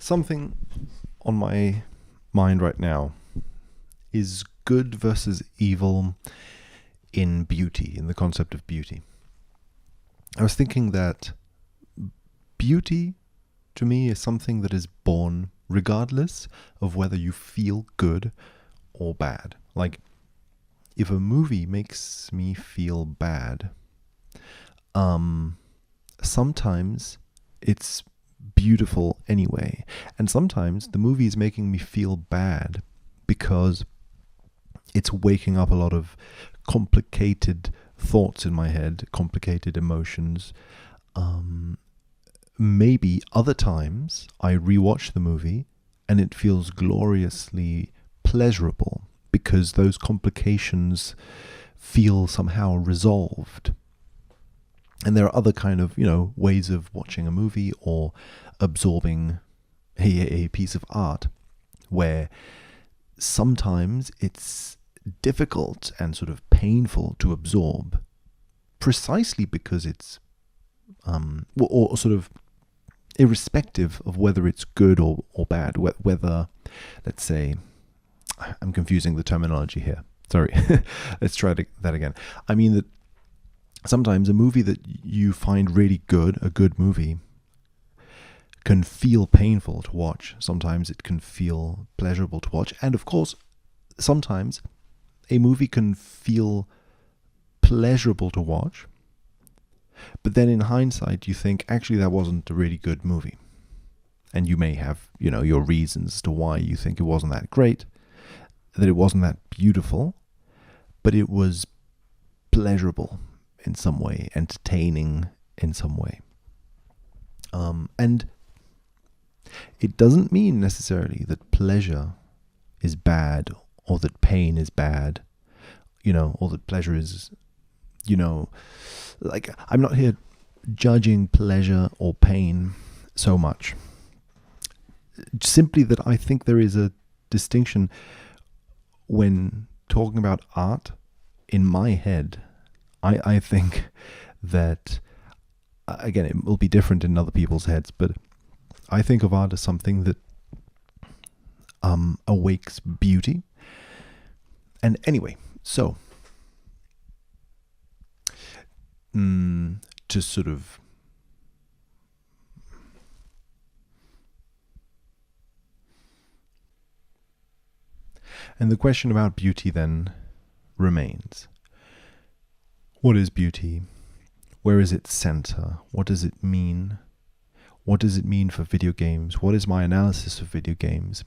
Something on my mind right now is good versus evil in beauty, in the concept of beauty. I was thinking that beauty, to me, is something that is born regardless of whether you feel good or bad. Like, if a movie makes me feel bad, sometimes it's beautiful anyway. And sometimes the movie is making me feel bad because it's waking up a lot of complicated thoughts in my head, complicated emotions. Maybe other times I rewatch the movie and it feels gloriously pleasurable because those complications feel somehow resolved. And there are other kind of, ways of watching a movie or absorbing a piece of art where sometimes it's difficult and sort of painful to absorb precisely because it's or sort of irrespective of whether it's good or bad, whether, let's say, I'm confusing the terminology here. Sorry. Let's try that again. I mean that sometimes a movie that you find really good, a good movie, can feel painful to watch. Sometimes it can feel pleasurable to watch. And of course, sometimes a movie can feel pleasurable to watch, but then in hindsight, you think, actually, that wasn't a really good movie. And you may have, your reasons as to why you think it wasn't that great, that it wasn't that beautiful, but it was pleasurable in some way, entertaining in some way. And it doesn't mean necessarily that pleasure is bad or that pain is bad, or that pleasure is, like, I'm not here judging pleasure or pain so much. Simply that I think there is a distinction when talking about art. In my head, I think that, again, it will be different in other people's heads, but I think of art as something that awakes beauty. And anyway, so to sort of and the question about beauty then remains. What is beauty? Where is its center? What does it mean? What does it mean for video games? What is my analysis of video games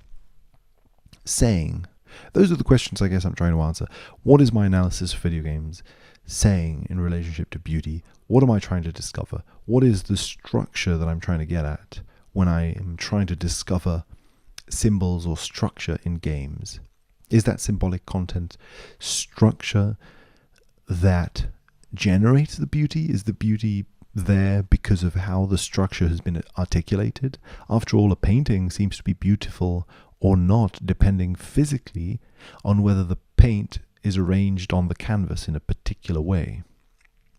saying? Those are the questions I guess I'm trying to answer. What is my analysis of video games saying in relationship to beauty? What am I trying to discover? What is the structure that I'm trying to get at when I am trying to discover symbols or structure in games? Is that symbolic content structure that generates the beauty? Is the beauty there because of how the structure has been articulated? After all, a painting seems to be beautiful or not, depending physically on whether the paint is arranged on the canvas in a particular way,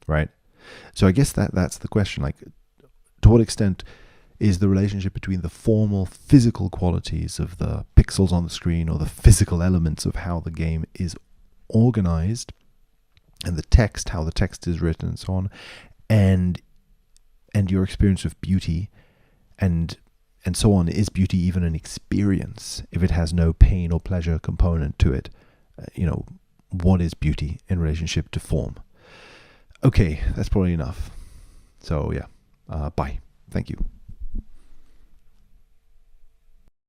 right? So I guess that's the question. Like, to what extent is the relationship between the formal physical qualities of the pixels on the screen or the physical elements of how the game is organized and the text, how the text is written and so on, and your experience of beauty and so on? Is beauty even an experience if it has no pain or pleasure component to it? What is beauty in relationship to form? Okay, that's probably enough. So yeah, bye. Thank you.